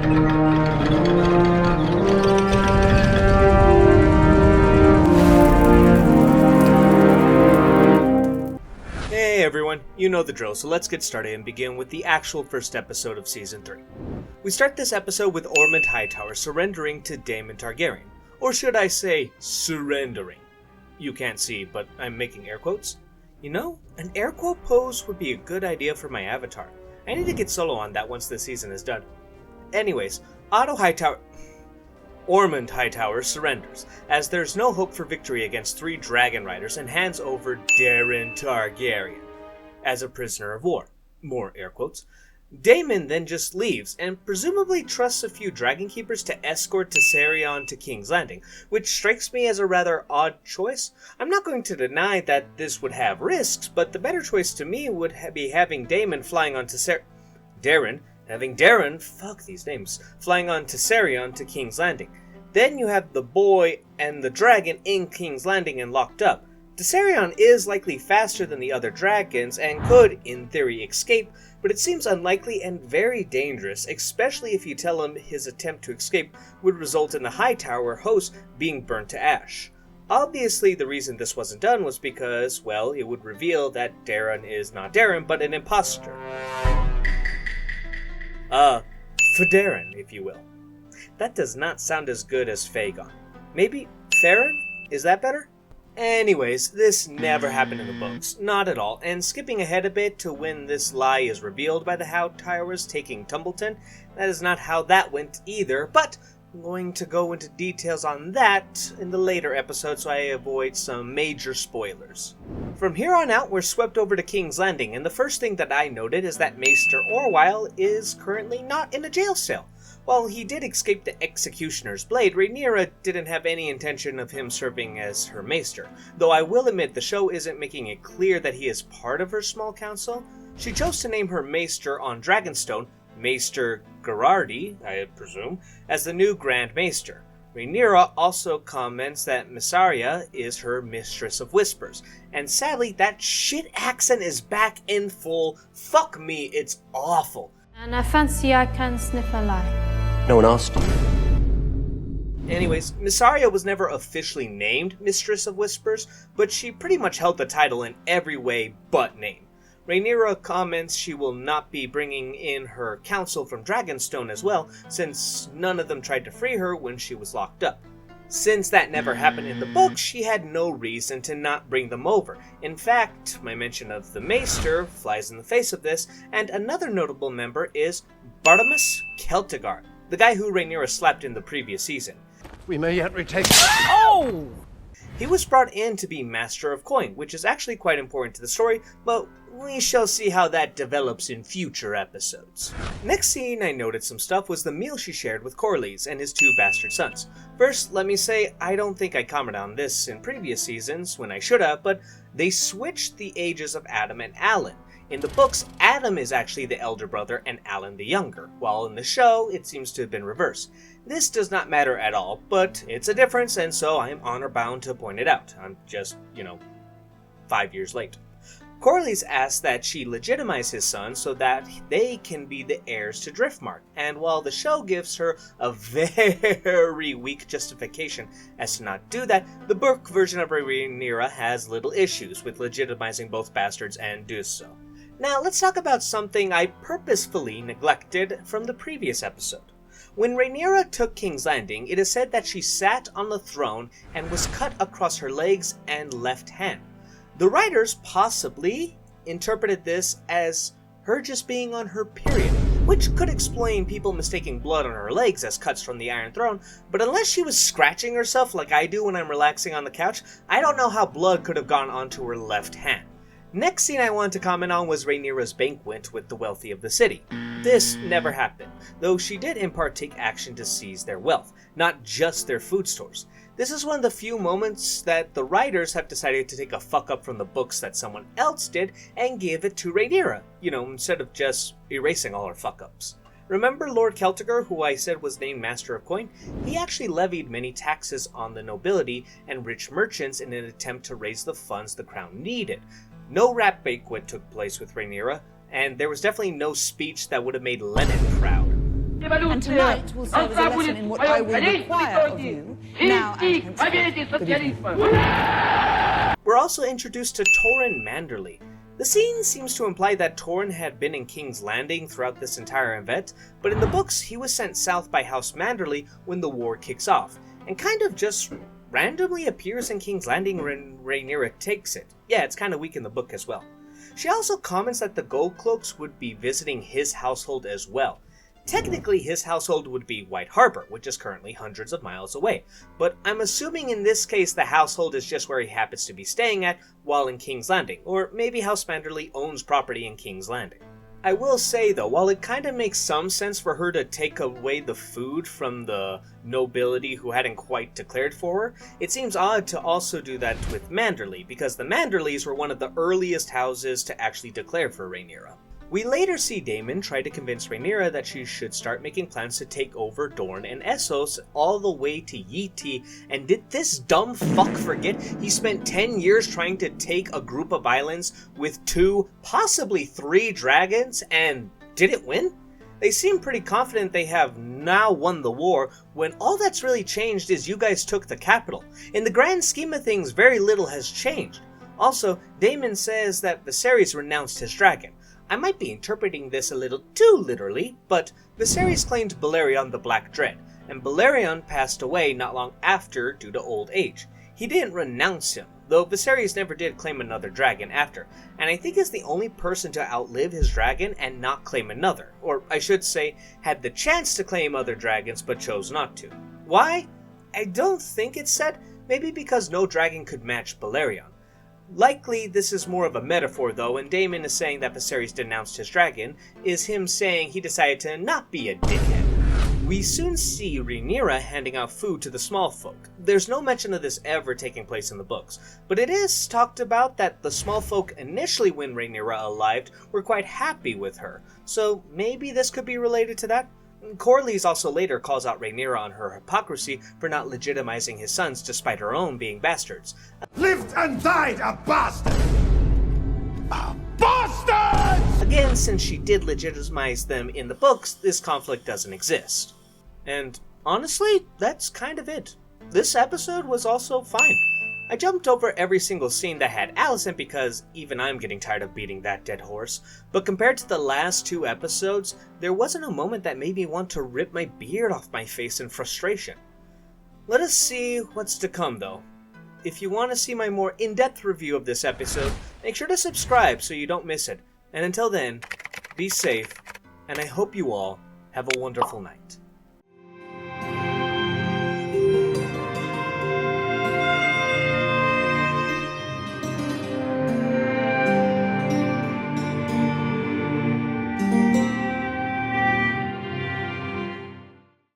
Hey everyone, you know the drill, so let's get started and begin with the actual first episode of Season 3. We start this episode with Ormond Hightower surrendering to Daemon Targaryen. Or should I say, surrendering. You can't see, but I'm making air quotes. You know, an air quote pose would be a good idea for my avatar. I need to get solo on that once this season is done. Anyways, Ormond Hightower surrenders, as there's no hope for victory against 3 dragon riders, and hands over Daemon Targaryen as a prisoner of war. More air quotes. Daemon then just leaves, and presumably trusts a few dragon keepers to escort Tessarion to King's Landing, which strikes me as a rather odd choice. I'm not going to deny that this would have risks, but the better choice to me would be having Daemon flying on Darren, fuck these names, flying on Tessarion to King's Landing. Then you have the boy and the dragon in King's Landing and locked up. Tessarion is likely faster than the other dragons and could, in theory, escape, but it seems unlikely and very dangerous, especially if you tell him his attempt to escape would result in the Hightower host being burnt to ash. Obviously, the reason this wasn't done was because, well, it would reveal that Darren is not Darren, but an imposter. Federin, if you will. That does not sound as good as Fagon. Maybe Farron? Is that better? Anyways, this never happened in the books. Not at all. And skipping ahead a bit to when this lie is revealed by the Hightowers taking Tumbleton, that is not how that went either, but I'm going to go into details on that in the later episodes so I avoid some major spoilers. From here on out, we're swept over to King's Landing, and the first thing that I noted is that Maester Orwyle is currently not in a jail cell. While he did escape the Executioner's Blade, Rhaenyra didn't have any intention of him serving as her Maester, though I will admit the show isn't making it clear that he is part of her small council. She chose to name her Maester on Dragonstone, Maester Gerardi, I presume, as the new Grand Maester. Rhaenyra also comments that Mysaria is her Mistress of Whispers, and sadly that shit accent is back in full. Fuck me, it's awful. And I fancy I can sniff a lie. No one asked. Anyways, Mysaria was never officially named Mistress of Whispers, but she pretty much held the title in every way but name. Rhaenyra comments she will not be bringing in her council from Dragonstone as well, since none of them tried to free her when she was locked up. Since that never happened in the book, she had no reason to not bring them over. In fact, my mention of the Maester flies in the face of this, and another notable member is Bartimus Celtigar, the guy who Rhaenyra slapped in the previous season. We may yet retake. Oh! He was brought in to be Master of Coin, which is actually quite important to the story, but we shall see how that develops in future episodes. Next scene I noted some stuff was the meal she shared with Corlys and his 2 bastard sons. First, let me say, I don't think I commented on this in previous seasons, when I should have, but they switched the ages of Adam and Alan. In the books, Adam is actually the elder brother and Alan the younger, while in the show, it seems to have been reversed. This does not matter at all, but it's a difference, and so I am honor bound to point it out. I'm just, 5 years late. Corlys asks that she legitimize his son so that they can be the heirs to Driftmark, and while the show gives her a very weak justification as to not do that, the book version of Rhaenyra has little issues with legitimizing both bastards and does so. Now let's talk about something I purposefully neglected from the previous episode. When Rhaenyra took King's Landing, it is said that she sat on the throne and was cut across her legs and left hand. The writers possibly interpreted this as her just being on her period, which could explain people mistaking blood on her legs as cuts from the Iron Throne, but unless she was scratching herself like I do when I'm relaxing on the couch, I don't know how blood could have gone onto her left hand. Next scene I wanted to comment on was Rhaenyra's banquet with the wealthy of the city. This never happened, though she did in part take action to seize their wealth, not just their food stores. This is one of the few moments that the writers have decided to take a fuck up from the books that someone else did and give it to Rhaenyra, instead of just erasing all her fuck ups. Remember Lord Celtigar, who I said was named Master of Coin? He actually levied many taxes on the nobility and rich merchants in an attempt to raise the funds the crown needed. No rap banquet took place with Rhaenyra, and there was definitely no speech that would have made Lennon proud. And tonight will serve as a lesson in what I will require of you, now and henceforth. Good evening. We're also introduced to Torrin Manderley. The scene seems to imply that Torrin had been in King's Landing throughout this entire event, but in the books he was sent south by House Manderley when the war kicks off, and kind of just randomly appears in King's Landing when Rhaenyra takes it. Yeah, it's kind of weak in the book as well. She also comments that the Goldcloaks would be visiting his household as well. Technically, his household would be White Harbor, which is currently hundreds of miles away, but I'm assuming in this case the household is just where he happens to be staying at while in King's Landing, or maybe House Manderley owns property in King's Landing. I will say though, while it kind of makes some sense for her to take away the food from the nobility who hadn't quite declared for her, it seems odd to also do that with Manderley, because the Manderleys were one of the earliest houses to actually declare for Rhaenyra. We later see Daemon try to convince Rhaenyra that she should start making plans to take over Dorne and Essos all the way to Yiti, and did this dumb fuck forget he spent 10 years trying to take a group of islands with 2, possibly 3 dragons, and didn't win? They seem pretty confident they have now won the war, when all that's really changed is you guys took the capital. In the grand scheme of things, very little has changed. Also, Daemon says that Viserys renounced his dragon. I might be interpreting this a little too literally, but Viserys claimed Balerion the Black Dread, and Balerion passed away not long after due to old age. He didn't renounce him, though Viserys never did claim another dragon after, and I think is the only person to outlive his dragon and not claim another, or I should say, had the chance to claim other dragons but chose not to. Why? I don't think it's said, maybe because no dragon could match Balerion. Likely this is more of a metaphor though, and Daemon is saying that Viserys denounced his dragon, is him saying he decided to not be a dickhead. We soon see Rhaenyra handing out food to the small folk. There's no mention of this ever taking place in the books, but it is talked about that the small folk initially when Rhaenyra arrived were quite happy with her, so maybe this could be related to that? Corlys also later calls out Rhaenyra on her hypocrisy for not legitimizing his sons despite her own being bastards. Lived and died a bastard! A bastard! Again, since she did legitimize them in the books, this conflict doesn't exist. And honestly, that's kind of it. This episode was also fine. I jumped over every single scene that had Alicent because even I'm getting tired of beating that dead horse, but compared to the last 2 episodes, there wasn't a moment that made me want to rip my beard off my face in frustration. Let us see what's to come though. If you want to see my more in-depth review of this episode, make sure to subscribe so you don't miss it. And until then, be safe, and I hope you all have a wonderful night.